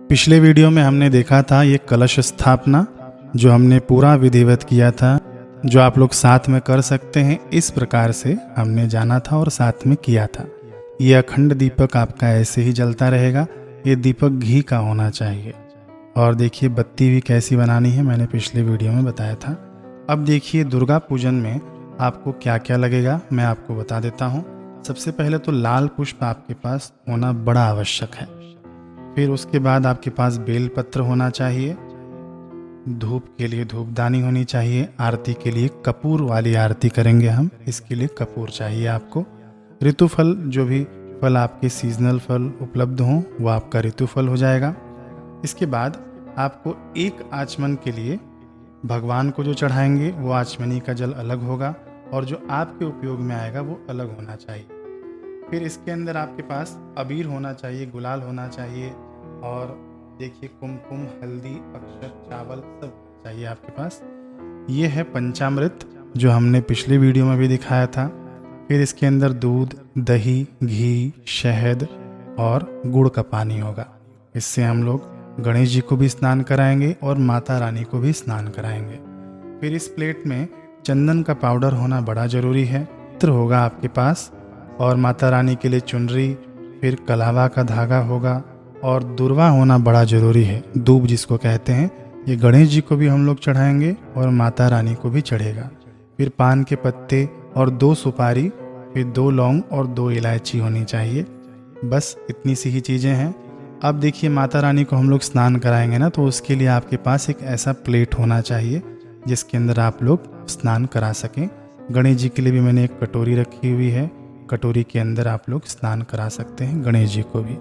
पिछले वीडियो में हमने देखा था ये कलश स्थापना, जो हमने पूरा विधिवत किया था, जो आप लोग साथ में कर सकते हैं। इस प्रकार से हमने जाना था और साथ में किया था। ये अखंड दीपक आपका ऐसे ही जलता रहेगा। ये दीपक घी का होना चाहिए। और देखिए बत्ती भी कैसी बनानी है, मैंने पिछले वीडियो में बताया था। अब देखिए दुर्गा पूजन में आपको क्या क्या लगेगा, मैं आपको बता देता हूँ। सबसे पहले तो लाल पुष्प आपके पास होना बड़ा आवश्यक है। फिर उसके बाद आपके पास बेल पत्र होना चाहिए। धूप के लिए धूपदानी होनी चाहिए। आरती के लिए कपूर वाली आरती करेंगे हम, इसके लिए कपूर चाहिए आपको। ऋतुफल, जो भी फल आपके सीजनल फल उपलब्ध हों वो आपका ऋतुफल हो जाएगा। इसके बाद आपको एक आचमन के लिए भगवान को जो चढ़ाएंगे वो आचमनी का जल अलग होगा और जो आपके उपयोग में आएगा वो अलग होना चाहिए। फिर इसके अंदर आपके पास अबीर होना चाहिए, गुलाल होना चाहिए और देखिए कुमकुम, हल्दी, अक्षत, चावल सब चाहिए आपके पास। ये है पंचामृत, जो हमने पिछले वीडियो में भी दिखाया था। फिर इसके अंदर दूध, दही, घी, शहद और गुड़ का पानी होगा। इससे हम लोग गणेश जी को भी स्नान कराएंगे और माता रानी को भी स्नान कराएंगे। फिर इस प्लेट में चंदन का पाउडर होना बड़ा ज़रूरी है। इत्र होगा आपके पास और माता रानी के लिए चुनरी, फिर कलावा का धागा होगा और दुर्वा होना बड़ा ज़रूरी है। दूब जिसको कहते हैं, ये गणेश जी को भी हम लोग चढ़ाएंगे और माता रानी को भी चढ़ेगा। फिर पान के पत्ते और 2 सुपारी, फिर 2 लौंग और 2 इलायची होनी चाहिए। बस इतनी सी ही चीज़ें हैं। अब देखिए माता रानी को हम लोग स्नान कराएंगे ना, तो उसके लिए आपके पास एक ऐसा प्लेट होना चाहिए जिसके अंदर आप लोग स्नान करा सकें। गणेश जी के लिए भी मैंने एक कटोरी रखी हुई है। कटोरी के अंदर आप लोग स्नान करा सकते हैं गणेश जी को भी।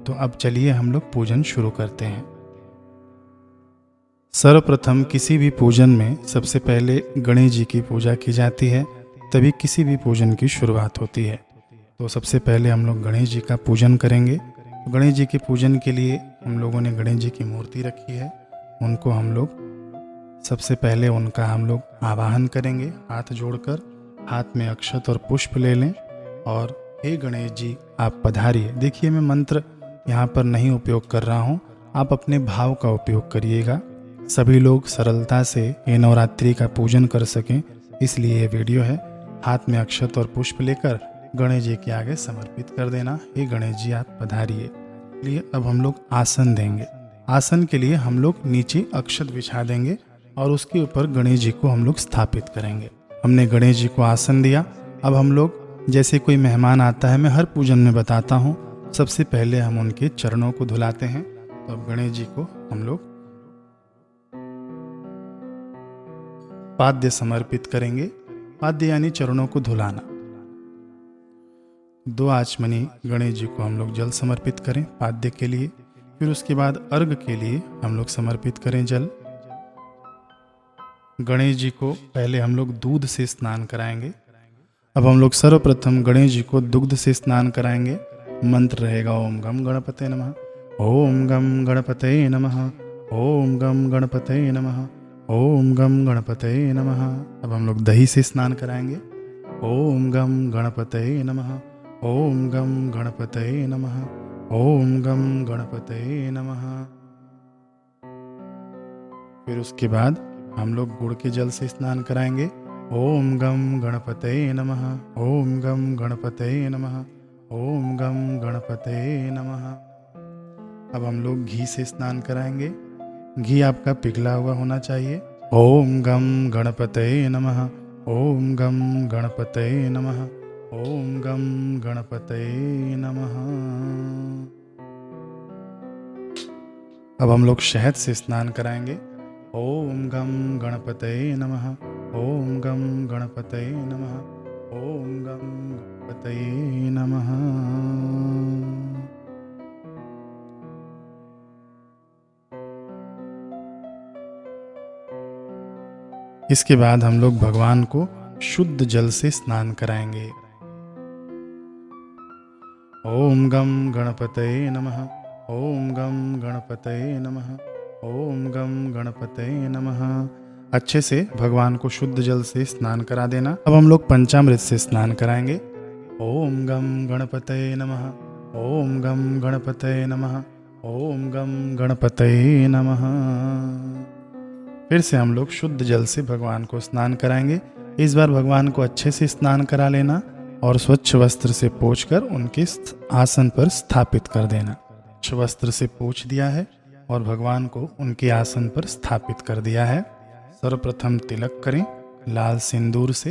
तो अब चलिए हम लोग पूजन शुरू करते हैं। सर्वप्रथम किसी भी पूजन में सबसे पहले गणेश जी की पूजा की जाती है, तभी किसी भी पूजन की शुरुआत होती है। तो सबसे पहले हम लोग गणेश जी का पूजन करेंगे। गणेश जी के पूजन के लिए हम लोगों ने गणेश जी की मूर्ति रखी है। उनको हम लोग सबसे पहले उनका हम लोग आवाहन करेंगे। हाथ जोड़कर हाथ में अक्षत और पुष्प ले लें और हे गणेश जी आप पधारिए। देखिए मैं मंत्र यहाँ पर नहीं उपयोग कर रहा हूँ, आप अपने भाव का उपयोग करिएगा। सभी लोग सरलता से ये नवरात्रि का पूजन कर सकें, इसलिए ये वीडियो है। हाथ में अक्षत और पुष्प लेकर गणेश जी के आगे समर्पित कर देना, हे गणेश जी आप पधारिए। लिए अब हम लोग आसन देंगे। आसन के लिए हम लोग नीचे अक्षत बिछा देंगे और उसके ऊपर गणेश जी को हम लोग स्थापित करेंगे। हमने गणेश जी को आसन दिया। अब हम लोग जैसे कोई मेहमान आता है, मैं हर पूजन में बताता हूँ, सबसे पहले हम उनके चरणों को धुलाते हैं। तो अब गणेश जी को हम लोग पाद्य समर्पित करेंगे। पाद्य यानी चरणों को धुलाना। 2 आचमनी गणेश जी को हम लोग जल समर्पित करें पाद्य के लिए। फिर उसके बाद अर्घ के लिए हम लोग समर्पित करें जल। गणेश जी को पहले हम लोग दूध से स्नान कराएंगे। अब हम लोग सर्वप्रथम गणेश जी को दुग्ध से स्नान कराएंगे। मंत्र रहेगा ओम गम गणपते नमः, ओम गम गणपते नमः, ओम गम गणपते नमः, ओम गम गणपते नमः। अब हम लोग दही से स्नान कराएंगे। ओम गम गणपते नमः, ओम गम गणपते नमः, ओम गम गणपते नमः। फिर उसके बाद हम लोग गुड़ के जल से स्नान कराएंगे। ओम गम गणपते नमः, ओम गम गणपते नमः, ओम गम गणपते नमः। अब हम लोग घी से स्नान कराएंगे। घी आपका पिघला हुआ होना चाहिए। ओम गम गणपते नमः, ओम गम गणपते नमः, ओम गम गणपते नमः। अब हम लोग शहद से स्नान कराएंगे। ओम गम गणपते नमः, ओम गम गणपते नमः, ओम गम गणपते नमः। इसके बाद हम लोग भगवान को शुद्ध जल से स्नान कराएंगे। ओम गम गणपते नमः, ओम गम गणपते नमः, ओम गम गणपते नमः। अच्छे से भगवान को शुद्ध जल से स्नान करा देना। अब हम लोग पंचामृत से स्नान कराएंगे। ओम गम गणपते नमः, ओम गम गणपते नमः, ओम गम गणपतये नमः। फिर से हम लोग शुद्ध जल से भगवान को स्नान कराएंगे। इस बार भगवान को अच्छे से स्नान करा लेना और स्वच्छ वस्त्र से पोंछकर उनके आसन पर स्थापित कर देना। स्वच्छ वस्त्र से पोंछ दिया है और भगवान को उनके आसन पर स्थापित कर दिया है। सर्वप्रथम तिलक करें लाल सिंदूर से।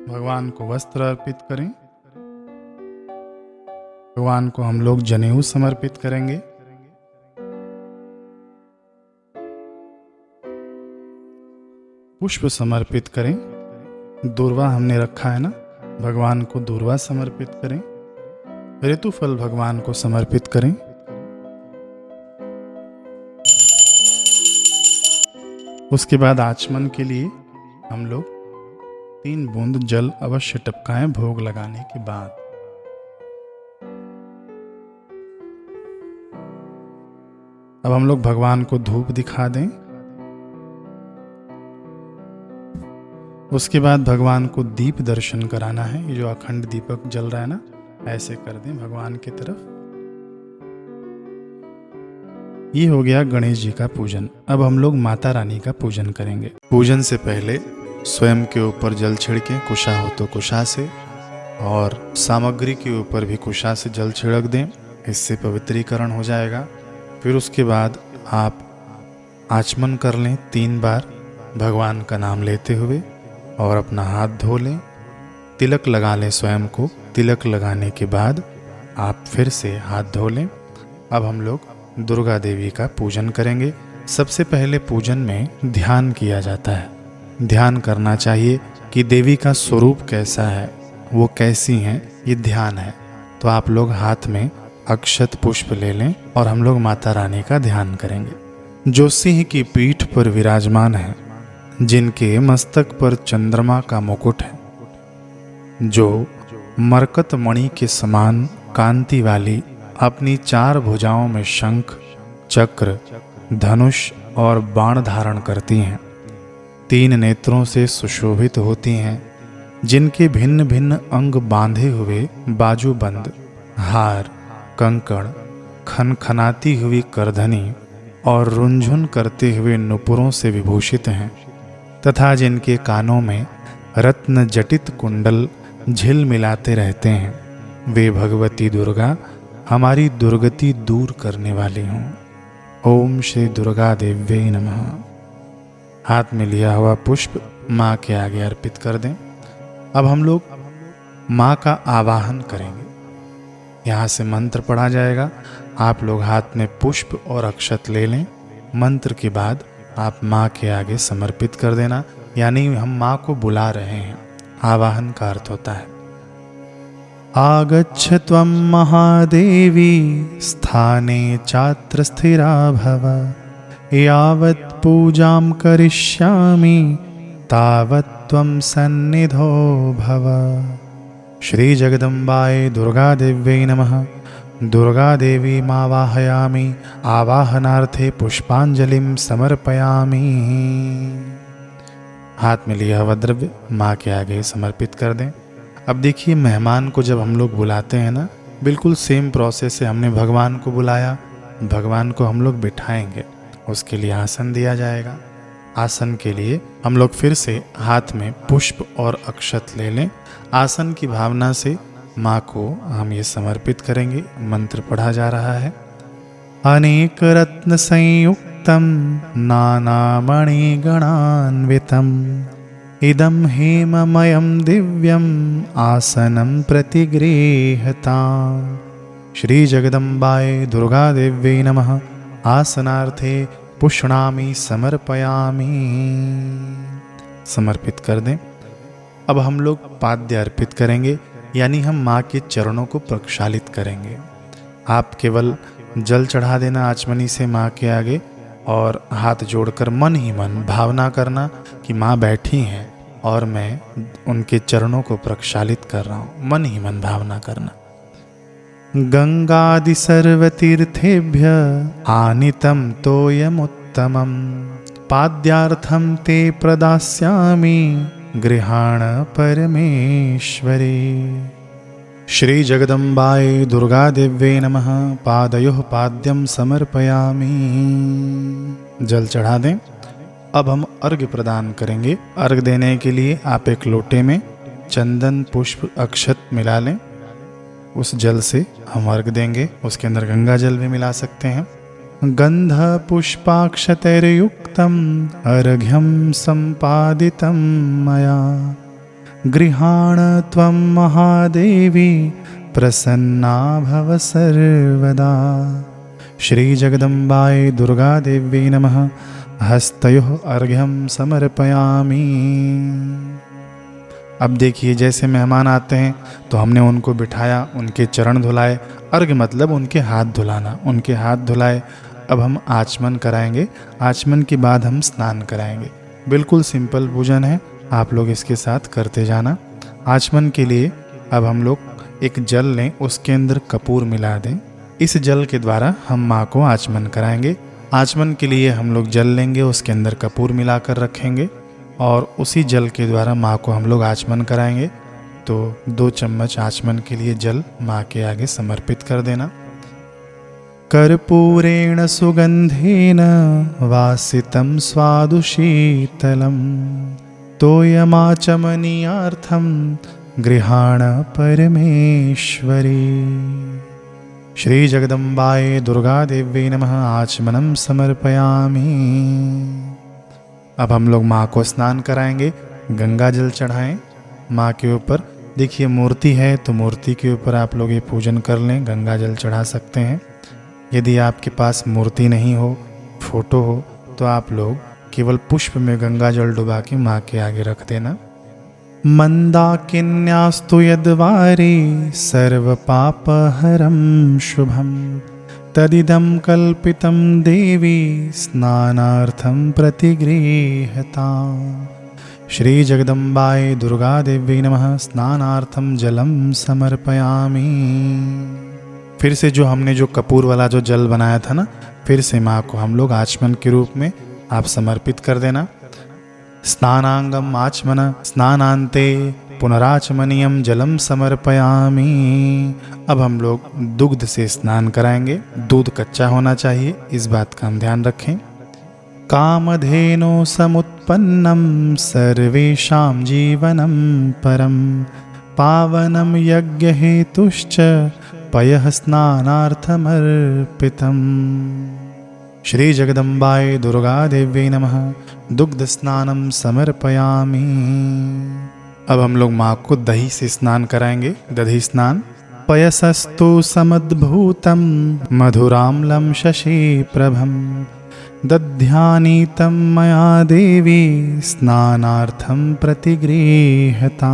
भगवान को वस्त्र अर्पित करें। भगवान को हम लोग जनेऊ समर्पित करेंगे। पुष्प समर्पित करें। दूर्वा हमने रखा है ना, भगवान को दूर्वा समर्पित करें। ऋतुफल भगवान को समर्पित करें। उसके बाद आचमन के लिए हम लोग 3 बूंद जल अवश्य टपकाएं भोग लगाने के बाद। अब हम लोग भगवान को धूप दिखा दें। उसके बाद भगवान को दीप दर्शन कराना है। ये जो अखंड दीपक जल रहा है ना, ऐसे कर दें भगवान की तरफ। ये हो गया गणेश जी का पूजन। अब हम लोग माता रानी का पूजन करेंगे। पूजन से पहले स्वयं के ऊपर जल छिड़कें, कुशा हो तो कुशा से, और सामग्री के ऊपर भी कुशा से जल छिड़क दें। इससे पवित्रीकरण हो जाएगा। फिर उसके बाद आप आचमन कर लें 3 बार भगवान का नाम लेते हुए और अपना हाथ धो लें। तिलक लगा लें स्वयं को। तिलक लगाने के बाद आप फिर से हाथ धो लें। अब हम लोग दुर्गा देवी का पूजन करेंगे। सबसे पहले पूजन में ध्यान किया जाता है। ध्यान करना चाहिए कि देवी का स्वरूप कैसा है, वो कैसी हैं, ये ध्यान है। तो आप लोग हाथ में अक्षत पुष्प ले लें और हम लोग माता रानी का ध्यान करेंगे, जो सिंह की पीठ पर विराजमान है, जिनके मस्तक पर चंद्रमा का मुकुट है, जो मरकत मणि के समान कांति वाली अपनी 4 भुजाओं में शंख, चक्र, धनुष और बाण धारण करती हैं, 3 नेत्रों से सुशोभित होती हैं, जिनके भिन्न भिन्न अंग बांधे हुए बाजूबंद, हार, कंकड़, खनखनाती हुई करधनी और रुंझुन करते हुए नुपुरों से विभूषित हैं, तथा जिनके कानों में रत्न जटित कुंडल झिलमिलाते रहते हैं। वे भगवती दुर्गा हमारी दुर्गति दूर करने वाली हों। ओम श्री दुर्गा देव्यै नमः। हाथ में लिया हुआ पुष्प माँ के आगे अर्पित कर दें। अब हम लोग माँ का आवाहन करेंगे। यहाँ से मंत्र पढ़ा जाएगा। आप लोग हाथ में पुष्प और अक्षत ले लें। मंत्र के बाद आप माँ के आगे समर्पित कर देना, यानी हम माँ को बुला रहे हैं। आवाहन का अर्थ होता है आगच्छ त्वं महादेवी स्थाने चात्र स्थिरा भव, यावत् पूजां करिष्यामि तावत् त्वं सन्निधो भव। श्री जगदम्बाय दुर्गा देव्यै नमः। दुर्गा देवी मावाहयामि, आवाहनार्थे पुष्पांजलिं समर्पयामि। हाथ में लिया हुआ द्रव्य माँ के आगे समर्पित कर दें। अब देखिए, मेहमान को जब हम लोग बुलाते हैं ना, बिल्कुल सेम प्रोसेस से हमने भगवान को बुलाया। भगवान को हम लोग बिठाएंगे, उसके लिए आसन दिया जाएगा। आसन के लिए हम लोग फिर से हाथ में पुष्प और अक्षत ले लें। आसन की भावना से माँ को हम ये समर्पित करेंगे। मंत्र पढ़ा जा रहा है अनेक रत्न संयुक्तम नानामणि गणान्वितम इदं हेममयं दिव्यम आसनं प्रतिगृह्यता। श्री जगदम्बाय दुर्गा देव्यै नमः। आसनार्थे पुष्णामि समर्पयामि। समर्पित कर दें। अब हम लोग पाद्य अर्पित करेंगे, यानी हम माँ के चरणों को प्रक्षालित करेंगे। आप केवल जल चढ़ा देना आचमनी से माँ के आगे, और हाथ जोड़कर मन ही मन भावना करना कि माँ बैठी हैं और मैं उनके चरणों को प्रक्षालित कर रहा हूँ। मन ही मन भावना करना। गंगादि सर्वतीर्थेभ्य आनितं तोयमुत्तमं पाद्यार्थं ते प्रदास्यामि गृहाण परमेश्वरी। श्री जगदम्बायै दुर्गा देव्यै नमः। पादयोः पाद्यं समर्पयामि। जल चढ़ा दें। अब हम अर्घ्य प्रदान करेंगे। अर्घ्य देने के लिए आप एक लोटे में चंदन पुष्प अक्षत मिला लें। उस जल से हम अर्घ्य देंगे। उसके अंदर गंगा जल भी मिला सकते हैं। गंध पुष्पाक्षतैर्युक्तम् अर्घ्यं सम्पादितं मया गृहाण त्वं महादेवी प्रसन्ना भव सर्वदा। श्री जगदम्बायै दुर्गा देवी नमः। हस्तयोः अर्घ्यं समर्पयामि। अब देखिए, जैसे मेहमान आते हैं तो हमने उनको बिठाया, उनके चरण धुलाए। अर्घ्य मतलब उनके हाथ धुलाना, उनके हाथ धुलाए। अब हम आचमन कराएंगे। आचमन के बाद हम स्नान कराएंगे। बिल्कुल सिंपल पूजन है, आप लोग इसके साथ करते जाना। आचमन के लिए अब हम लोग एक जल लें, उसके अंदर कपूर मिला दें। इस जल के द्वारा हम माँ को आचमन कराएंगे। आचमन के लिए हम लोग जल लेंगे, उसके अंदर कपूर मिलाकर रखेंगे और उसी जल के द्वारा माँ को हम लोग आचमन कराएंगे। तो 2 चम्मच आचमन के लिए जल माँ के आगे समर्पित कर देना। कर्पूरेण सुगंधेन वासितं स्वादु शीतलम् तोयमाचमनीयार्थं गृहाण परमेश्वरी। श्री जगदम्बायै दुर्गा देवी नमः। आचमनं समर्पयामि। अब हम लोग माँ को स्नान कराएंगे। गंगा जल चढ़ाएं माँ के ऊपर। देखिए, मूर्ति है तो मूर्ति के ऊपर आप लोग ये पूजन कर लें, गंगा जल चढ़ा सकते हैं। यदि आपके पास मूर्ति नहीं हो, फोटो हो, तो आप लोग केवल पुष्प में गंगा जल डुबा के माँ के आगे रख देना। मंदाकिन्यास्तु यद्वारी सर्वपापहरं शुभम तदिदं कल्पितं देवी स्नानार्थं प्रतिगृह्यता। श्री जगदम्बायै दुर्गा देवी नमः। स्नानार्थं जलं समर्पयामि। फिर से हमने जो कपूर वाला जो जल बनाया था ना, फिर से माँ को हम लोग आचमन के रूप में आप समर्पित कर देना। स्नानांगम आचमन स्नानांते पुनराचमनीयम जलम समर्पयामि। अब हम लोग दुग्ध से स्नान कराएंगे। दूध कच्चा होना चाहिए, इस बात का हम ध्यान रखें। कामधेनो समुत्पन्नम सर्वेषां जीवनं परम पावनम यज्ञ हेतुश्च पयः स्नानार्थमर्पितम्। श्री जगदम्बायै दुर्गा देवी नमः। दुग्ध स्नानं समर्पयामि। अब हम लोग माँ को दही से स्नान कराएंगे, दधी स्नान। पयसस्तु समद्भूतं मधुराम्लं शशिप्रभं दध्यानीतं मया देवी स्नानार्थं प्रतिगृह्यता।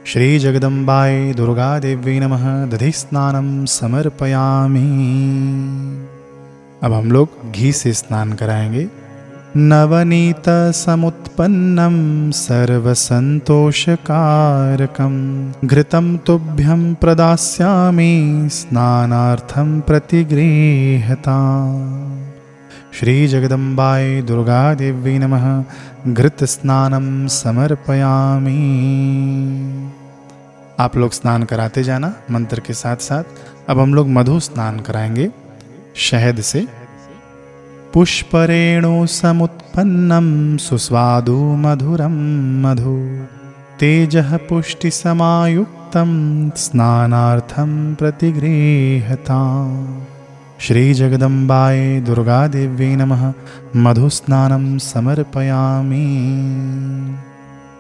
श्री जगदम्बायै दुर्गा देवी नमः। दधी स्नानं समर्पयामि। अब हम लोग घी से स्नान कराएंगे। नवनीत समुत्पन्नं सर्वसन्तोषकारकं घृतं तुभ्यं प्रदास्यामि स्नानार्थं प्रतिगृह्यता। श्री जगदम्बायै दुर्गा देवी नमः। घृत स्नानं समर्पयामि। आप लोग स्नान कराते जाना मंत्र के साथ साथ। अब हम लोग मधु स्नान कराएंगे शहद से। पुष्परेणु समुत्पन्नं सुस्वादु मधुरं मधु तेजः पुष्टि समायुक्तं स्नानार्थं प्रतिगृह्यता। श्री जगदम्बायै दुर्गा देवी नमः। मधु स्नानं समर्पयामि।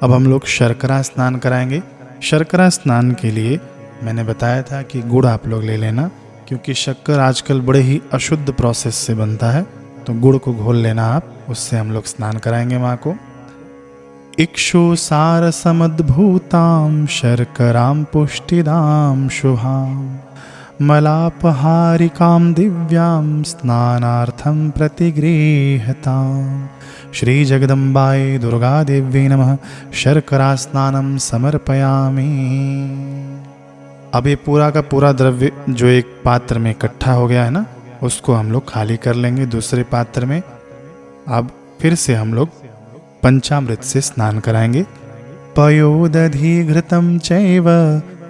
अब हम लोग शर्करा स्नान कराएंगे। शर्करा स्नान के लिए मैंने बताया था कि गुड़ आप लोग ले लेना, क्योंकि शक्कर आजकल बड़े ही अशुद्ध प्रोसेस से बनता है, तो गुड़ को घोल लेना आप, उससे हम लोग स्नान कराएंगे माँ को। इक्षु सार समद्भूतां शर्करां पुष्टिदां शुभां मलापहारिकां दिव्यां स्नानार्थं प्रतिगृह्यता। श्री जगदम्बायै दुर्गा देवी नमः। शर्करा स्नानं समर्पयामि। अब ये पूरा का पूरा द्रव्य जो एक पात्र में इकट्ठा हो गया है ना, उसको हम लोग खाली कर लेंगे दूसरे पात्र में। अब फिर से हम लोग पंचामृत से स्नान कराएंगे। पयोदधि घृतं चैव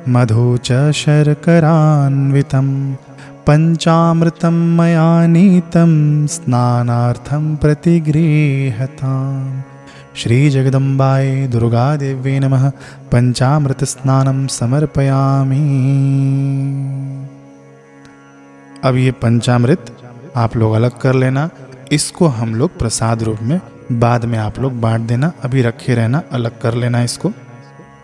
मधु च शर्करान्वितं पंचामृतं मया नीतं स्नानार्थं प्रतिगृह्यताम्। श्री जगदम्बाय दुर्गा देवी नमः। पंचामृत स्नानं समर्पयामि। अब ये पंचामृत आप लोग अलग कर लेना, इसको हम लोग प्रसाद रूप में बाद में आप लोग बांट देना, अभी रखे रहना, अलग कर लेना इसको।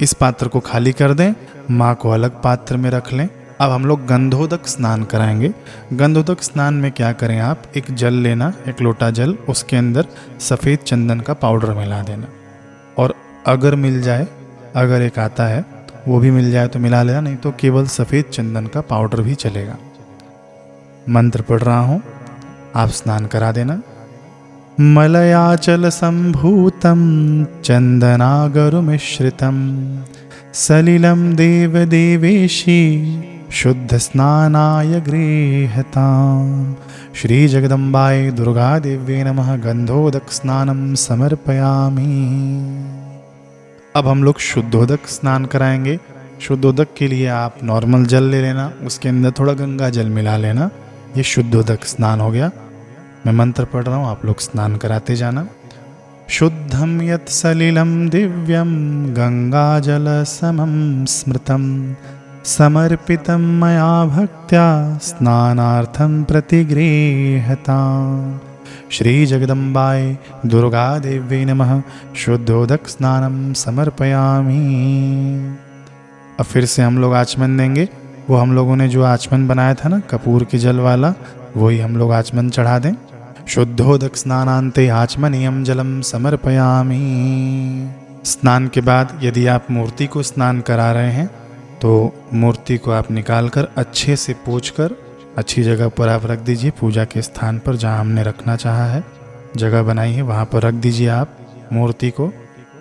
इस पात्र को खाली कर दें, माँ को अलग पात्र में रख लें। अब हम लोग गंधोदक स्नान कराएंगे। गंधोदक स्नान में क्या करें आप, एक जल लेना, एक लोटा जल, उसके अंदर सफ़ेद चंदन का पाउडर मिला देना, और अगर मिल जाए, अगर एक आता है वो भी मिल जाए तो मिला लेना, नहीं तो केवल सफ़ेद चंदन का पाउडर भी चलेगा। मंत्र पढ़ रहा हूँ, आप स्नान करा देना। मलयाचल संभूतं चंदनागरु मिश्रितं सलिलं देवदेवेशी शुद्ध स्नानाय गृह्यताम्। श्री जगदम्बाय दुर्गा देवी नमः। गंधोदक स्नानं समर्पयामि। अब हम लोग शुद्धोदक स्नान कराएंगे। शुद्धोदक के लिए आप नॉर्मल जल ले लेना, उसके अंदर थोड़ा गंगा जल मिला लेना, ये शुद्धोदक स्नान हो गया। मैं मंत्र पढ़ रहा हूँ, आप लोग स्नान कराते जाना। शुद्धं यत् सलिलं दिव्यं गंगाजल समं स्मृतं समर्पितं मया भक्त्या स्नानार्थं प्रतिगृह्यताम्। श्री जगदम्बाय दुर्गा देवी नमः। शुद्धोदक स्नानं समर्पयामि। अब फिर से हम लोग आचमन देंगे। वो हम लोगों ने जो आचमन बनाया था ना कपूर के जल वाला, वही हम लोग आचमन चढ़ा दें। शुद्धोदक स्नानान्ते आचमनीयं जलम समर्पयामि। स्नान के बाद यदि आप मूर्ति को स्नान करा रहे हैं तो मूर्ति को आप निकाल कर अच्छे से पोंछ कर अच्छी जगह पर आप रख दीजिए। पूजा के स्थान पर जहाँ हमने रखना चाहा है, जगह बनाई है, वहाँ पर रख दीजिए आप मूर्ति को।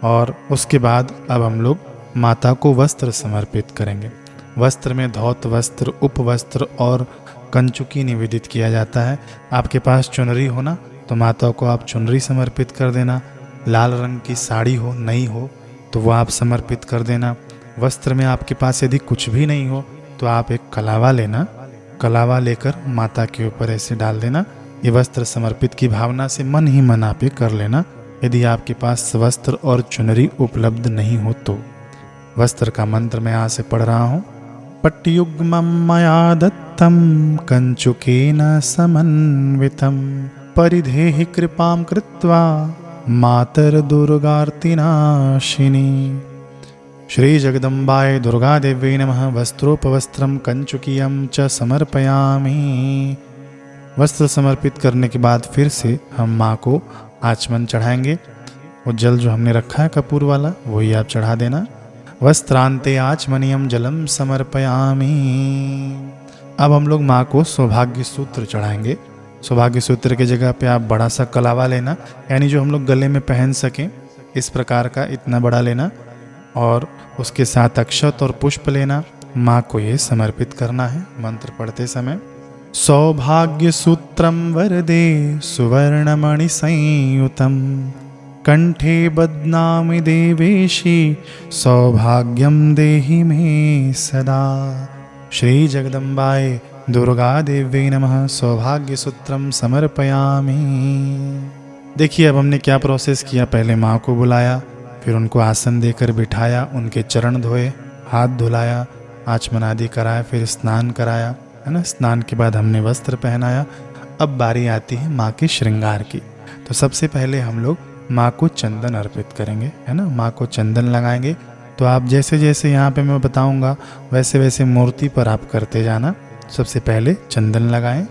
और उसके बाद अब हम लोग माता को वस्त्र समर्पित करेंगे। वस्त्र में धौत वस्त्र, उपवस्त्र और कंचुकी निवेदित किया जाता है। आपके पास चुनरी हो ना, तो माता को आप चुनरी समर्पित कर देना। लाल रंग की साड़ी हो, नई हो, तो वो आप समर्पित कर देना। वस्त्र में आपके पास यदि कुछ भी नहीं हो तो आप एक कलावा लेना, कलावा लेकर माता के ऊपर ऐसे डाल देना। ये वस्त्र समर्पित की भावना से मन ही मन आप ये कर लेना, यदि आपके पास वस्त्र और चुनरी उपलब्ध नहीं हो तो। वस्त्र का मंत्र मैं यहाँ से पढ़ रहा हूँ। पट्युग्मं मया दत्तं कंचुकेन समन्वितं परिधेहि कृपां कृत्वा मातर्दुर्गार्तिनाशिनी। श्री जगदम्बाय दुर्गा देवी नमः। वस्त्रोपवस्त्रं कंचुकीयं च समर्पयामि। वस्त्र समर्पित करने के बाद फिर से हम माँ को आचमन चढ़ाएंगे। वो जल जो हमने रखा है कपूर वाला, वही आप चढ़ा देना। वस्त्रांते आचमनीयं जलम समर्पयामि। अब हम लोग माँ को सौभाग्य सूत्र चढ़ाएंगे। सौभाग्य सूत्र की जगह पे आप बड़ा सा कलावा लेना, यानी जो हम लोग गले में पहन सकें, इस प्रकार का इतना बड़ा लेना, और उसके साथ अक्षत और पुष्प लेना। माँ को ये समर्पित करना है मंत्र पढ़ते समय। सौभाग्य सूत्रम वरदे सुवर्णमणि संयुतम कंठे बध्नामि देवेशी सौभाग्यम देहि मे सदा। श्री जगदम्बाय दुर्गा देवी नमः। सौभाग्य सूत्रम समर्पयामि। देखिए अब हमने क्या प्रोसेस किया। पहले माँ को बुलाया, फिर उनको आसन देकर बिठाया, उनके चरण धोए, हाथ धुलाया, आचमन आदि कराया, फिर स्नान कराया, है ना। स्नान के बाद हमने वस्त्र पहनाया। अब बारी आती है माँ के श्रृंगार की। तो सबसे पहले हम लोग माँ को चंदन अर्पित करेंगे, है ना। माँ को चंदन लगाएंगे। तो आप जैसे जैसे यहाँ पे मैं बताऊँगा वैसे वैसे मूर्ति पर आप करते जाना। सबसे पहले चंदन लगाएं।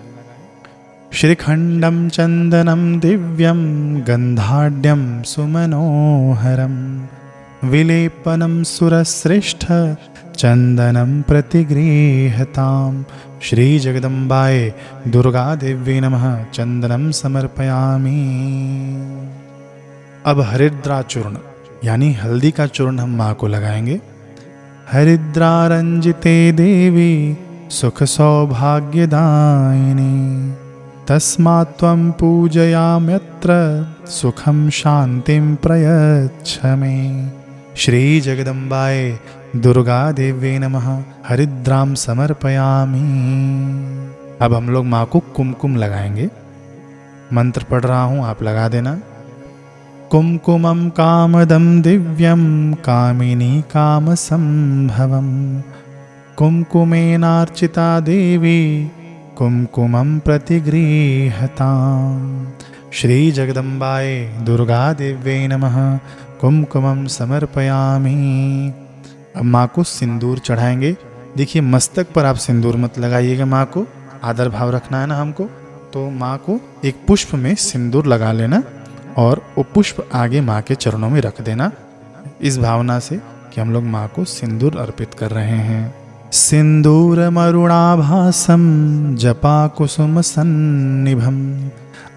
श्रीखंडम चंदनम दिव्यम गंधाढ्यम सुमनोहरम विलेपनम सुरश्रेष्ठ चंदनम प्रतिगृह्यताम्। श्री जगदम्बाय दुर्गा देवी नमः। चंदनम समर्पयामि। अब हरिद्रा चूर्ण यानी हल्दी का चूर्ण हम माँ को लगाएंगे। हरिद्रा रंजिते देवी सुख सौभाग्यदायिनी तस्मात् त्वं पूजयाम्यत्र सुखं शांतिं प्रयच्छ मे। श्री जगदम्बाय दुर्गा देव्ये नमः हरिद्राम समर्पयामि। अब हम लोग माँ को कुमकुम लगाएंगे। मंत्र पढ़ रहा हूँ, आप लगा देना। कुमकुमं कामदं दिव्यं कामिनी कामसंभवं कुमकुमेनार्चिता देवी कुमकुमं प्रतिगृह्यताम्। श्री जगदम्बाय दुर्गा देव्यै नमः कुमकुमं समर्पयामि। अब माँ को सिंदूर चढ़ाएंगे। देखिए, मस्तक पर आप सिंदूर मत लगाइएगा, माँ को आदर भाव रखना है ना हमको। तो माँ को एक पुष्प में सिंदूर लगा लेना और वो पुष्प आगे माँ के चरणों में रख देना, इस भावना से कि हम लोग माँ को सिंदूर अर्पित कर रहे हैं। सिंदूरमरुणाभासं जपा कुसुम सन्निभं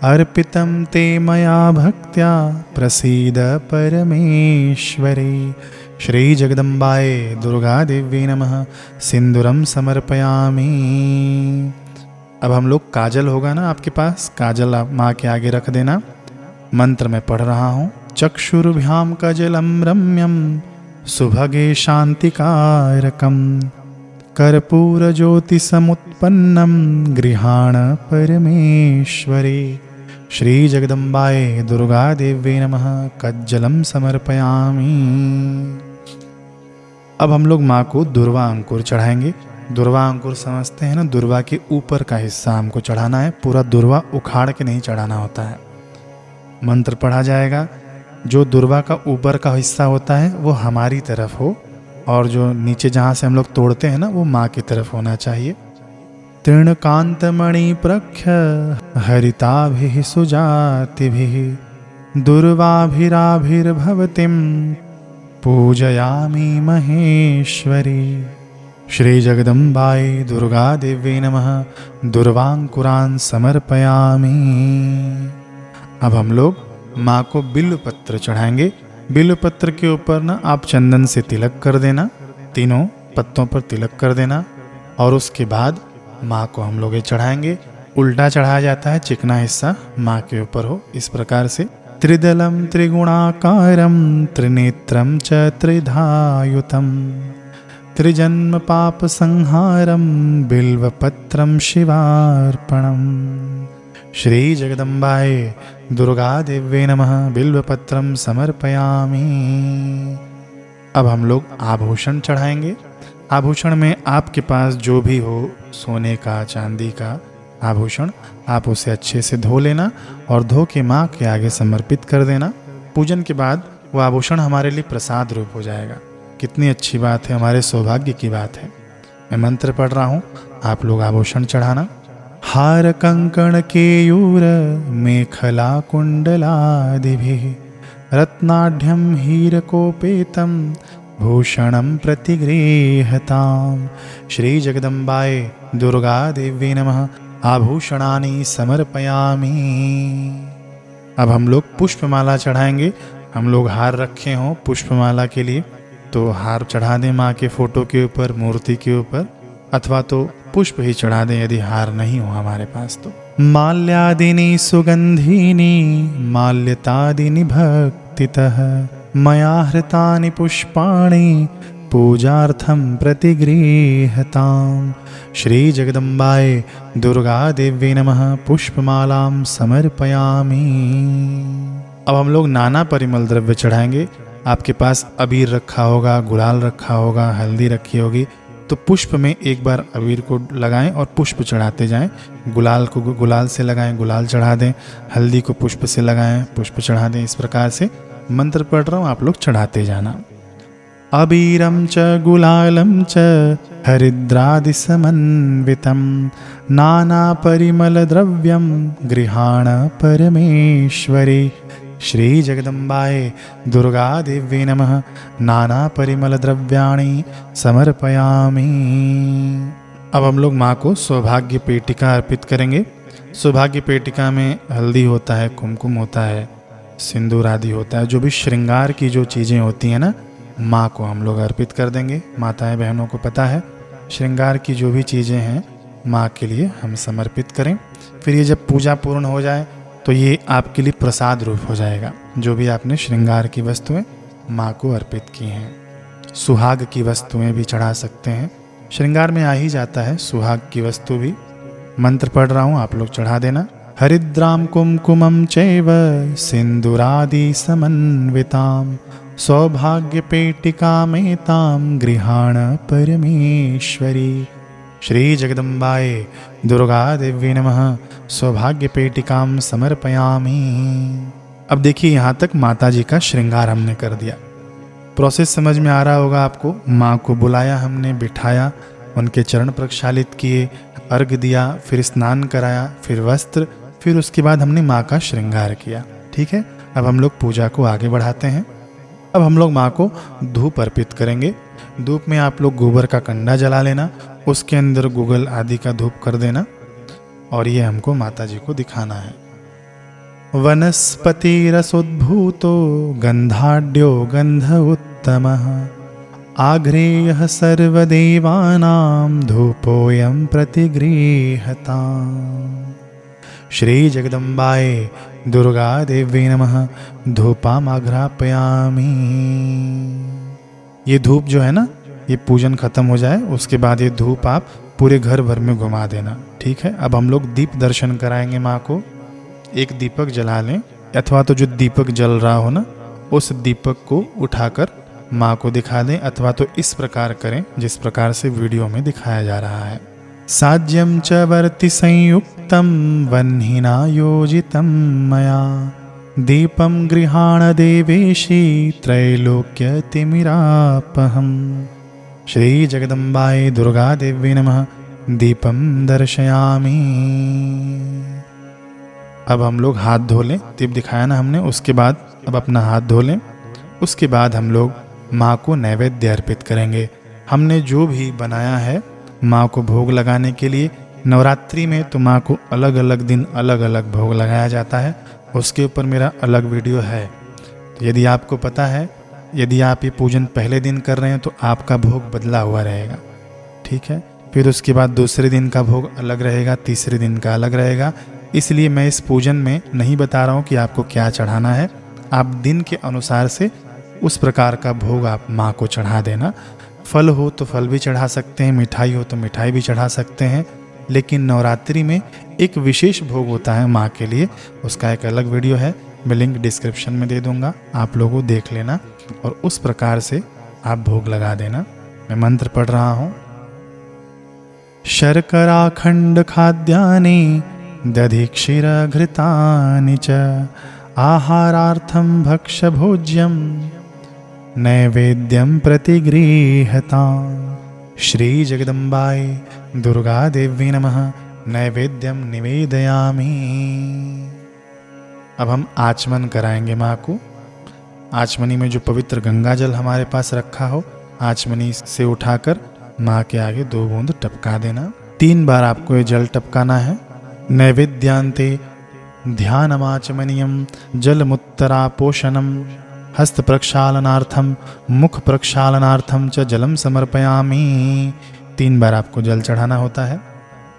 अर्पितं ते मया भक्त्या प्रसीद परमेश्वरी। श्री जगदम्बाय दुर्गा देवी नमः सिंदूरम समर्पयामि। अब हम लोग काजल होगा ना आपके पास, काजल आप माँ के आगे रख देना। मंत्र में पढ़ रहा हूँ। चक्षुर्भ्याम कजलम रम्यम सुभगे शांतिकारकम कर्पूर ज्योति समुत्पन्नम गृहाण परमेश्वरी। श्री जगदम्बाय दुर्गा देवी नमः कज्जलम समर्पयामि। अब हम लोग माँ को दुर्वा अंकुर चढ़ाएंगे। दुर्वा अंकुर समझते हैं ना, दुर्वा के ऊपर का हिस्सा हमको चढ़ाना है, पूरा दुर्वा उखाड़ के नहीं चढ़ाना होता है। मंत्र पढ़ा जाएगा। जो दुर्वा का ऊपर का हिस्सा होता है वो हमारी तरफ हो, और जो नीचे जहाँ से हम लोग तोड़ते हैं ना वो माँ की तरफ होना चाहिए। तृणकांतमणि प्रख्य हरिताभिः सुजातिभिः दुर्वाभिराभिर्भवतीं पूजयामि महेश्वरी। श्री जगदम्बाय दुर्गा देवी नमः दुर्वांकुरान् समर्पयामि। अब हम लोग माँ को बिल्व पत्र चढ़ाएंगे। बिल्व पत्र के ऊपर ना आप चंदन से तिलक कर देना, तीनों पत्तों पर तिलक कर देना, और उसके बाद माँ को हम लोग ये चढ़ाएंगे। उल्टा चढ़ाया जाता है, चिकना हिस्सा माँ के ऊपर हो, इस प्रकार से। त्रिदलम त्रिगुणाकारम त्रिनेत्रम च त्रिधायुतम त्रिजन्म पाप संहारम बिल्वपत्रम शिवार्पणम। श्री जगदम्बाय दुर्गा देव्ये नमः बिल्वपत्रम समर्पयामि। अब हम लोग आभूषण चढ़ाएंगे। आभूषण में आपके पास जो भी हो, सोने का, चांदी का आभूषण, आप उसे अच्छे से धो लेना और धो के माँ के आगे समर्पित कर देना। पूजन के बाद वो आभूषण हमारे लिए प्रसाद रूप हो जाएगा। कितनी अच्छी बात है, हमारे सौभाग्य की बात है। मैं मंत्र पढ़ रहा हूँ, आप लोग आभूषण चढ़ाना। हार कंकण केयूर मेखला कुंडलादिभिः रत्नाढ्यं हीरकोपेतं भूषणं प्रतिगृह्यताम्। श्री जगदम्बाय दुर्गा देवी नमः आभूषणानि समर्पयामि। अब हम लोग पुष्पमाला चढ़ाएंगे। हम लोग हार रखे हों पुष्पमाला के लिए तो हार चढ़ा दें माँ के फोटो के ऊपर, मूर्ति के ऊपर, अथवा तो पुष्प ही चढ़ा दें यदि हार नहीं हो हमारे पास तो। माल्यादिनी सुगंधिनी माल्यतादिनी भक्तितः मया हृतानि पुष्पाणि पूजार्थं प्रतिगृह्यताम्। श्री जगदम्बाय दुर्गा देवी नमः पुष्पमालां समर्पयामि। अब हम लोग नाना परिमल द्रव्य चढ़ाएंगे। आपके पास अबीर रखा होगा, गुलाल रखा होगा, हल्दी रखी होगी, तो पुष्प में एक बार अबीर को लगाएं और पुष्प चढ़ाते जाएं। गुलाल को गुलाल से लगाएं, गुलाल चढ़ा दें। हल्दी को पुष्प से लगाएं, पुष्प चढ़ा दें। इस प्रकार से मंत्र पढ़ रहा हूँ, आप लोग चढ़ाते जाना। अबीरं च गुलालं च हरिद्रादिसमन्वितं नाना परिमलद्रव्यं गृहाण परमेश्वरी। श्री जगदम्बाय दुर्गा देवी नमः नाना परिमल द्रव्याणि समर्पयामि। अब हम लोग माँ को सौभाग्य पेटिका अर्पित करेंगे। सौभाग्य पेटिका में हल्दी होता है, कुमकुम होता है, सिंदूर आदि होता है। जो भी श्रृंगार की जो चीज़ें होती हैं ना, माँ को हम लोग अर्पित कर देंगे। माताएं बहनों को पता है श्रृंगार की जो भी चीज़ें हैं माँ के लिए हम समर्पित करें। फिर ये जब पूजा पूर्ण हो जाए तो ये आपके लिए प्रसाद रूप हो जाएगा, जो भी आपने श्रृंगार की वस्तुएं माँ को अर्पित की हैं। सुहाग की वस्तुएं भी चढ़ा सकते हैं। श्रृंगार में आ ही जाता है सुहाग की वस्तु भी। मंत्र पढ़ रहा हूँ, आप लोग चढ़ा देना। हरिद्राम कुमकुमं चैव सिंदूरादि समन्विताम सौभाग्यपेटिकामेतां गृहाण परमेश्वरी। श्री जगदम्बाए दुर्गा देवी नमः सौभाग्यपेटिकां समर्पयामि। अब देखिए यहाँ तक माता जी का श्रृंगार हमने कर दिया। प्रोसेस समझ में आ रहा होगा आपको। माँ को बुलाया हमने, बिठाया, उनके चरण प्रक्षालित किए, अर्घ दिया, फिर स्नान कराया, फिर वस्त्र, फिर उसके बाद हमने माँ का श्रृंगार किया। ठीक है, अब हम लोग पूजा को आगे बढ़ाते हैं। अब हम लोग माँ को धूप अर्पित करेंगे। धूप में आप लोग गोबर का कंडा जला लेना, उसके अंदर गूगल आदि का धूप कर देना, और ये हमको माता जी को दिखाना है। वनस्पतिरसोद्भूतो गंधाढ्यो गंध उत्तमः आघ्रेयः सर्वदेवानां धूपोऽयं प्रतिगृह्यताम्। श्री जगदम्बाए दुर्गा देवी नमः धूपामाघ्रापयामि। ये धूप जो है ना, ये पूजन खत्म हो जाए उसके बाद ये धूप आप पूरे घर भर में घुमा देना। ठीक है, अब हम लोग दीप दर्शन कराएंगे माँ को। एक दीपक जला लें, अथवा तो जो दीपक जल रहा हो ना, उस दीपक को उठाकर माँ को दिखा दें, अथवा तो इस प्रकार करें जिस प्रकार से वीडियो में दिखाया जा रहा है। साज्यम च वर्ति संयुक्तम वह्निना योजितम मया दीपम गृहाण देवेशी त्रैलोक्यतिमिरापहम। श्री जगदम्बाए दुर्गा देवी नमः दीपम दर्शयामि। अब हम लोग हाथ धो लें। दीप दिखाया ना हमने, उसके बाद अब अपना हाथ धो लें। उसके बाद हम लोग माँ को नैवेद्य अर्पित करेंगे। हमने जो भी बनाया है माँ को भोग लगाने के लिए, नवरात्रि में तो माँ को अलग अलग दिन अलग अलग भोग लगाया जाता है, उसके ऊपर मेरा अलग वीडियो है। तो यदि आपको पता है, यदि आप ये पूजन पहले दिन कर रहे हैं तो आपका भोग बदला हुआ रहेगा। ठीक है, फिर उसके बाद दूसरे दिन का भोग अलग रहेगा, तीसरे दिन का अलग रहेगा। इसलिए मैं इस पूजन में नहीं बता रहा हूँ कि आपको क्या चढ़ाना है। आप दिन के अनुसार से उस प्रकार का भोग आप माँ को चढ़ा देना। फल हो तो फल भी चढ़ा सकते हैं, मिठाई हो तो मिठाई भी चढ़ा सकते हैं, लेकिन नवरात्रि में एक विशेष भोग होता है माँ के लिए, उसका एक अलग वीडियो है, मैं लिंक डिस्क्रिप्शन में दे दूंगा, आप लोगों देख लेना और उस प्रकार से आप भोग लगा देना। मैं मंत्र पढ़ रहा हूँ। शर्कराखंड खाद्यानि दधिक्षीरघृतानि च आहारार्थं भक्ष्यभोज्यं नैवेद्यं प्रतिगृह्यताम्। श्री जगदम्बाय दुर्गा देवी नमः नैवेद्यं निवेदयामि। अब हम आचमन कराएंगे माँ को। आचमनी में जो पवित्र गंगा जल हमारे पास रखा हो, आचमनी से उठाकर माँ के आगे 2 बूंद टपका देना। 3 बार आपको ये जल टपकाना है। नैवेद्यांते ध्यानमाचमनीयं जलमुत्तरापोषणं हस्त प्रक्षालनार्थम मुख प्रक्षालनार्थम च जलम समर्पयामि। 3 बार आपको जल चढ़ाना होता है।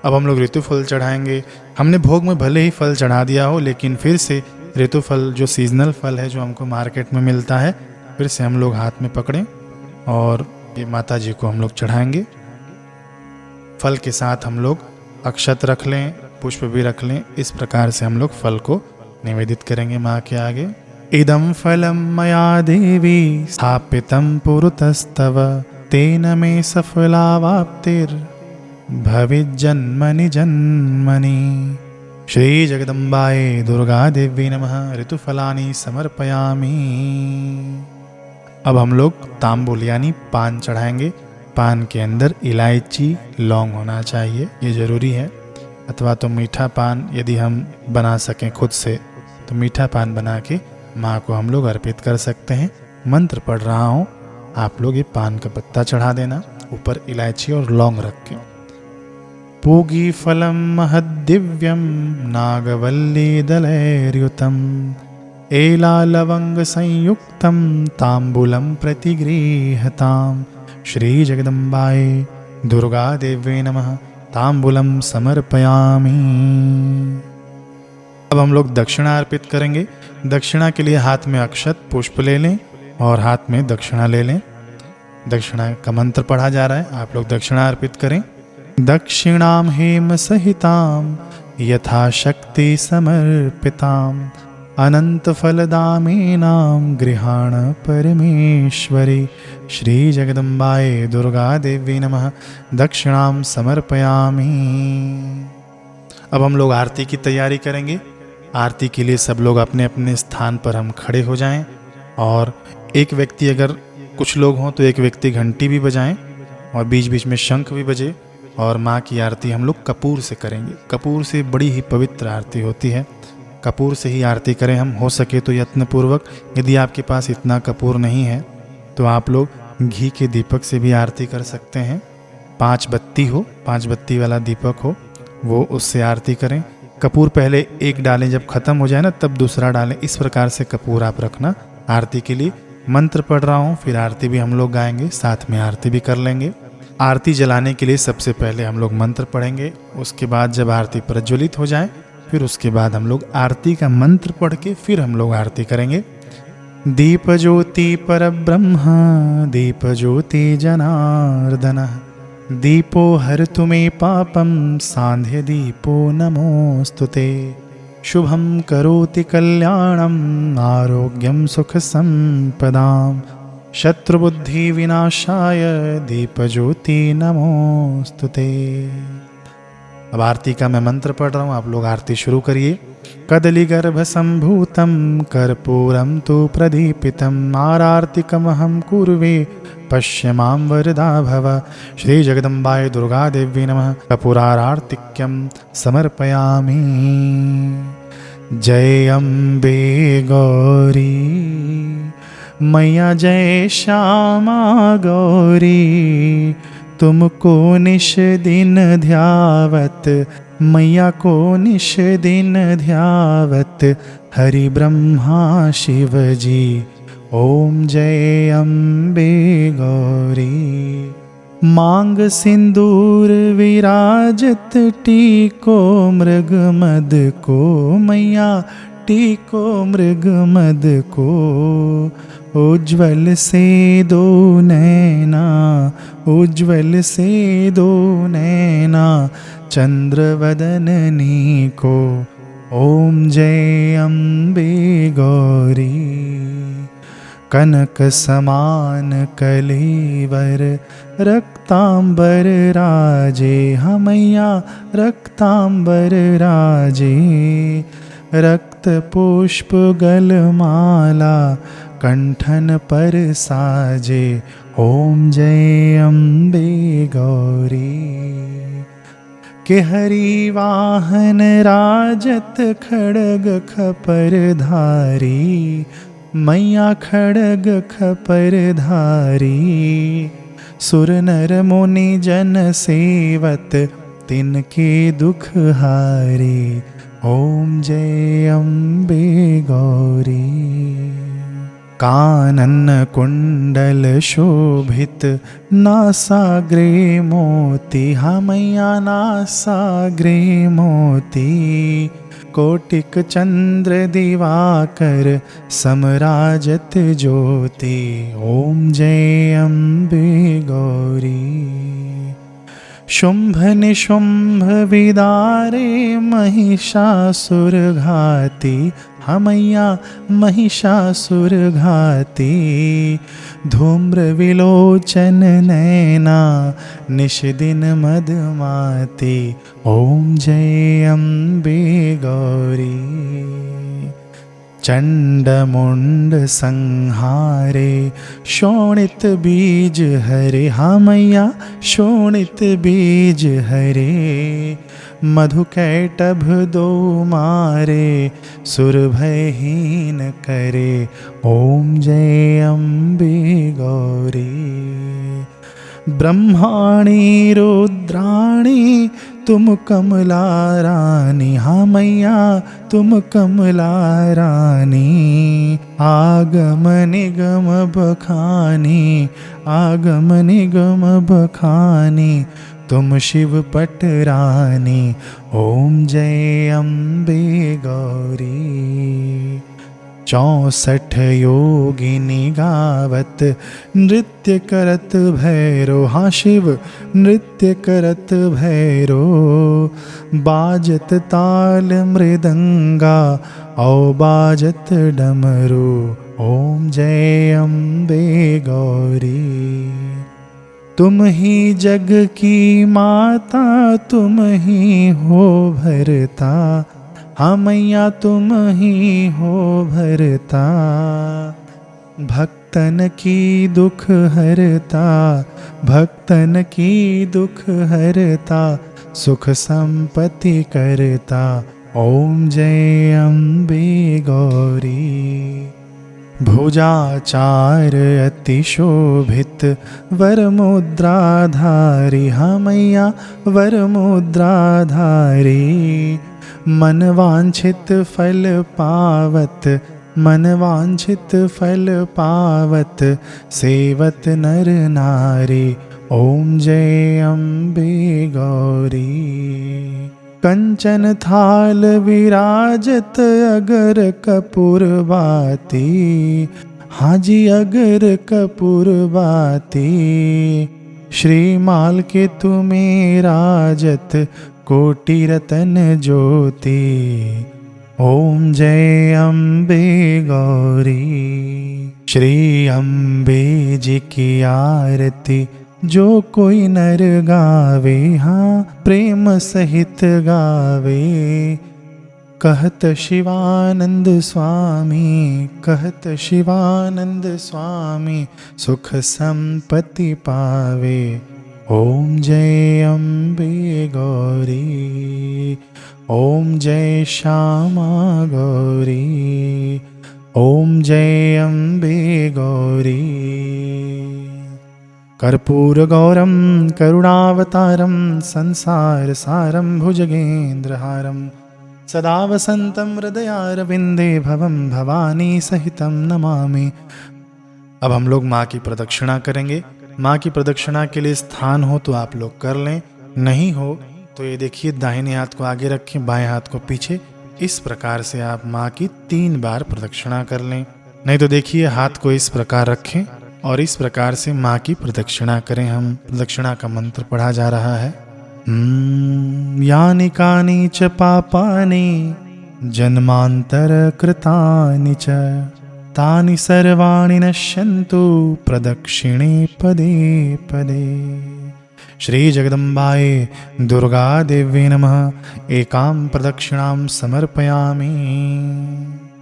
अब हम लोग ऋतुफल चढ़ाएंगे। हमने भोग में भले ही फल चढ़ा दिया हो, लेकिन फिर से ऋतुफल जो सीजनल फल है जो हमको मार्केट में मिलता है, फिर से हम लोग हाथ में पकड़ें और ये माता जी को हम लोग चढ़ाएंगे। फल के साथ हम लोग अक्षत रख लें, पुष्प भी रख लें। इस प्रकार से हम लोग फल को निवेदित करेंगे माँ के आगे। इदं फलं मया देवी स्थापितं पुरतस्तव तेन मे सफलावाप्तिर्भविज्जन्मनि जन्मनि। श्री जगदम्बाय दुर्गा देवी नमः ऋतुफलानि समर्पयामि। अब हम लोग तांबुल यानी पान चढ़ाएंगे। पान के अंदर इलायची लौंग होना चाहिए, ये ज़रूरी है। अथवा तो मीठा पान यदि हम बना सकें खुद से तो मीठा पान बना के माँ को हम लोग अर्पित कर सकते हैं। मंत्र पढ़ रहा हूँ, आप लोग ये पान का पत्ता चढ़ा देना, ऊपर इलायची और लौंग रख के। पूगी फलम महद्दिव्यम नागवल्ली दलैर्युतम एला लवंग संयुक्तम तांबूलम प्रतिगृह्यताम्। श्री जगदम्बाय दुर्गा देवी नमः तांबूलम समर्पयामि। अब हम लोग दक्षिणा अर्पित करेंगे। दक्षिणा के लिए हाथ में अक्षत पुष्प ले लें और हाथ में दक्षिणा ले लें। दक्षिणा का मंत्र पढ़ा जा रहा है, आप लोग दक्षिणा अर्पित करें। दक्षिणाम हेम सहिताम यथाशक्ति समर्पिताम अनंत फलदामेनाम गृहाण परमेश्वरी श्री जगदम्बाए दुर्गा देवी नमः दक्षिणाम समर्पयामि। अब हम लोग आरती की तैयारी करेंगे। आरती के लिए सब लोग अपने अपने स्थान पर हम खड़े हो जाएं और एक व्यक्ति, अगर कुछ लोग हों तो एक व्यक्ति घंटी भी बजाएं और बीच बीच में शंख भी बजे। और माँ की आरती हम लोग कपूर से करेंगे। कपूर से बड़ी ही पवित्र आरती होती है, कपूर से ही आरती करें हम, हो सके तो यत्नपूर्वक। यदि आपके पास इतना कपूर नहीं है तो आप लोग घी के दीपक से भी आरती कर सकते हैं। 5 बत्ती हो, 5 बत्ती वाला दीपक हो, वो उससे आरती करें। कपूर पहले एक डालें, जब ख़त्म हो जाए ना तब दूसरा डालें। इस प्रकार से कपूर आप रखना आरती के लिए। मंत्र पढ़ रहा हूँ, फिर आरती भी हम लोग गाएंगे, साथ में आरती भी कर लेंगे। आरती जलाने के लिए सबसे पहले हम लोग मंत्र पढ़ेंगे, उसके बाद जब आरती प्रज्वलित हो जाए फिर उसके बाद हम लोग आरती का मंत्र पढ़ के फिर हम लोग आरती करेंगे। दीप ज्योति परब्रह्म दीप ज्योति जनार्दन दीपो हरतु मे पापम सांध्य दीपो नमोस्तुते शुभम करोति कल्याणम आरोग्यम सुख संपदाम शत्रुबुद्धि विनाशाय दीप ज्योति नमोस्तुते। अब आरती का मैं मंत्र पढ़ रहा हूँ, आप लोग आरती शुरू करिए। कदलीगर्भ संभूतं कर्पूरं तु प्रदीपितम् आरार्तिकमहं कुर्वे पश्य मां वरदा भव श्री जगदम्बाय दुर्गा देवी नमः कपूरारार्तिक्यं समर्पयामि। जय अम्बे गौरी मैया जय श्यामा गौरी तुमको निश दिन ध्यावत मैया को निश दिन ध्यावत हरि ब्रह्मा शिव जी ओम जय अम्बे गौरी। मांग सिंदूर विराजत टीको मृग मद को मैया टीको मृग मद को उज्ज्वल से दो नैना उज्ज्वल से दो नैना चंद्र वदननी को ओम जय अम्बे गौरी। कनक समान कलेवर रक्तांबर राजे हमैया रक्तांबर राजे रक्त पुष्प गलमाला कंठन पर साजे ओम जय अम्बे गौरी। के हरि वाहन राजत खड़ग खपर धारी मैया खड़ग खपर धारी सुर नर मुनि जन सेवत तिनके दुख हारी ओम जय अम्बे गौरी। कानन कुंडल शोभित नासाग्रे मोती हमैया नासाग्रे मोती कोटिक चंद्र दिवाकर समराजत ज्योति ओम जय अम्बे गौरी। शुंभ निशुंभ विदारे महिषासुर घाती हमैया महिषासुर घाती धूम्र विलोचन नैना निश दिन मदमाती ओम जय अम्बे गौरी। चंड मुंड संहारे शोणित बीज हरे हमैया शोणित बीज हरे मधु कैटभ दो मारे सुर भयहीन करे ओम जय अम्बे गौरी। ब्रह्माणी रुद्राणी तुम कमला रानी हमैया तुम कमला रानी आगम निगम बखानी आगम निगम बखानी तुम शिव पट रानी ओम जय अम्बे गौरी। 64 योगिनी गावत नृत्य करत भैरो। हाँ शिव नृत्य करत भैरो। बाजत ताल मृदंगा औ बाजत डमरू। ओम जय अम्बे गौरी। तुम ही जग की माता तुम ही हो भरता। हाँ मैया तुम ही हो भरता। भक्तन की दुख हरता। भक्तन की दुख हरता। सुख संपत्ति करता। ओम जय अम्बे गौरी। भुजाचार अति शोभित वरमुद्राधारी। हाँ मैया वरमुद्राधारी। मन वांछित फल पावत। मन वांछित फल पावत। सेवत नर नारी। ओम जय अम्बे गौरी। कंचन थाल विराजत अगर कपूर बाती। हाजी अगर कपूर बाती। श्रीमाल के तुम्हें राजत कोटि रतन ज्योति। ओम जय अम्बे गौरी। श्री अम्बे जी की आरती जो कोई नर गावे। हाँ प्रेम सहित गावे। कहत शिवानंद स्वामी। कहत शिवानंद स्वामी। सुख संपत्ति पावे। ओम जय अम्बे गौरी। ओम जय श्यामा गौरी। ओम जय अम्बे गौरी। कर्पूर गौरम करुणावतारम संसार सारम भुजगेन्द्रहारम सदा वसंतम हृदयारविंदे भवम भवानी सहितम नमामि। अब हम लोग माँ की प्रदक्षिणा करेंगे। माँ की प्रदक्षिणा के लिए स्थान हो तो आप लोग कर लें, नहीं हो तो ये देखिए दाहिने हाथ को आगे रखें, बाएं हाथ को पीछे। इस प्रकार से आप माँ की 3 बार प्रदक्षिणा कर लें। नहीं तो देखिए हाथ को इस प्रकार रखें और इस प्रकार से माँ की प्रदक्षिणा करें। हम प्रदक्षिणा का मंत्र पढ़ा जा रहा है। यानि कानि च पापानि जन्मांतर कृतानि च तानि सर्वाणि नश्यन्तु प्रदक्षिणे पदे पदे। श्री जगदम्बाये दुर्गा देवी नमः। एकाम प्रदक्षिणाम समर्पयामि।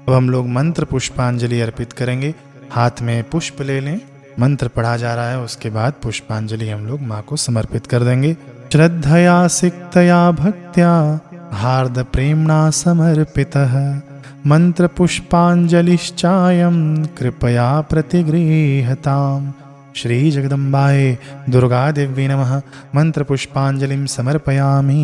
अब हम लोग मंत्र पुष्पांजलि अर्पित करेंगे। हाथ में पुष्प ले लें। मंत्र पढ़ा जा रहा है, उसके बाद पुष्पांजलि हम लोग माँ को समर्पित कर देंगे। श्रद्धया सिक्तया भक्त्या हार्द प्रेमणा समर्पितः मंत्र पुष्पांजलिश्चायं कृपया प्रतिगृह्यताम्। श्री जगदम्बाये दुर्गा देवी नमः। मंत्र पुष्पांजलिं समर्पयामि।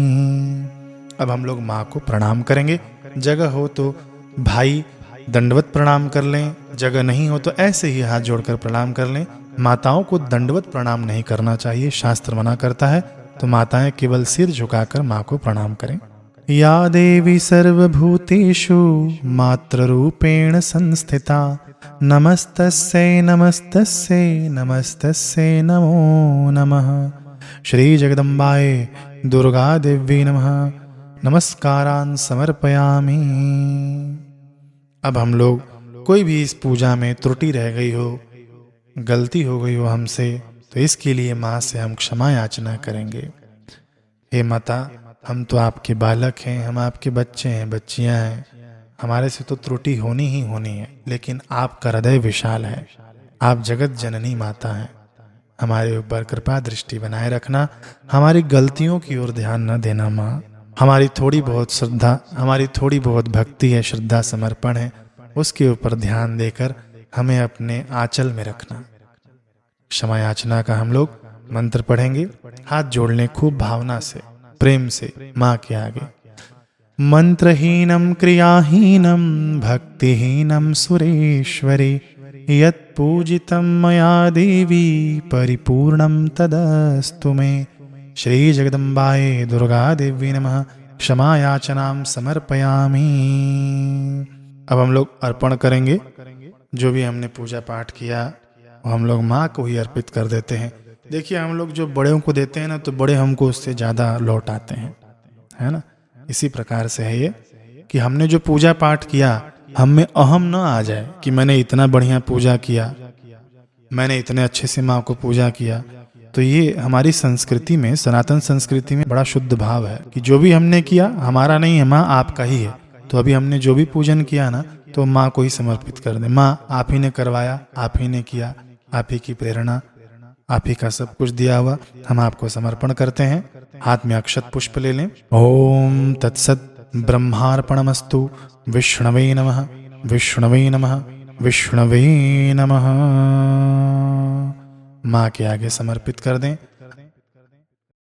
अब हम लोग माँ को प्रणाम करेंगे। जगह हो तो भाई दंडवत प्रणाम कर लें, जगह नहीं हो तो ऐसे ही हाथ जोड़कर प्रणाम कर लें। माताओं को दंडवत प्रणाम नहीं करना चाहिए, शास्त्र मना करता है। तो माताएं केवल सिर झुकाकर माँ को प्रणाम करें। या देवी सर्वभूतेषु मातृरूपेण संस्थिता नमस्तस्यै नमस्तस्यै नमस्तस्यै नमो नमः। श्री जगदम्बाये दुर्गा देवी नमः। नमस्कारान् समर्पयामि। अब हम लोग कोई भी इस पूजा में त्रुटि रह गई हो, गलती हो गई हो हमसे, तो इसके लिए माँ से हम क्षमा याचना करेंगे। हे माता, हम तो आपके बालक हैं, हम आपके बच्चे हैं, बच्चियां हैं। हमारे से तो त्रुटि होनी ही होनी है, लेकिन आपका हृदय विशाल है। आप जगत जननी माता हैं। हमारे ऊपर कृपा दृष्टि बनाए रखना। हमारी गलतियों की ओर ध्यान न देना माँ। हमारी थोड़ी बहुत श्रद्धा, हमारी थोड़ी बहुत भक्ति है, श्रद्धा समर्पण है, उसके ऊपर ध्यान देकर हमें अपने आंचल में रखना। क्षमा याचना का हम लोग मंत्र पढ़ेंगे। हाथ जोड़ लें खूब भावना से, प्रेम से माँ के आगे। मंत्रहीनम क्रियाहीनम भक्तिहीनम सुरेश्वरी यत्पूजितं मया देवी परिपूर्णं तदस्तु मे। श्री जगदम्बाये दुर्गा देवी नमः। क्षमा याचनां समर्पयामि। अब हम लोग अर्पण करेंगे। जो भी हमने पूजा पाठ किया वो हम लोग माँ को ही अर्पित कर देते हैं। देखिए, हम लोग जो बड़ों को देते हैं ना, तो बड़े हमको उससे ज़्यादा लौट आते हैं, है ना। इसी प्रकार से है ये कि हमने जो पूजा पाठ किया, हम में अहम न आ जाए कि मैंने इतना बढ़िया पूजा किया, मैंने इतने अच्छे से माँ को पूजा किया। तो ये हमारी संस्कृति में, सनातन संस्कृति में बड़ा शुद्ध भाव है कि जो भी हमने किया हमारा नहीं है, माँ आपका ही है। तो अभी हमने जो भी पूजन किया ना, तो माँ को ही समर्पित कर दें। माँ, आप ही ने करवाया, आप ही ने किया, आप ही की प्रेरणा, आप ही का सब कुछ दिया हुआ, हम आपको समर्पण करते हैं। हाथ में अक्षत पुष्प ले लें। ओम तत्सत ब्रह्मार्पणमस्तु। विष्णवे नमः, विष्णवे नमः, विष्णवे नमः। माँ के आगे समर्पित कर दें।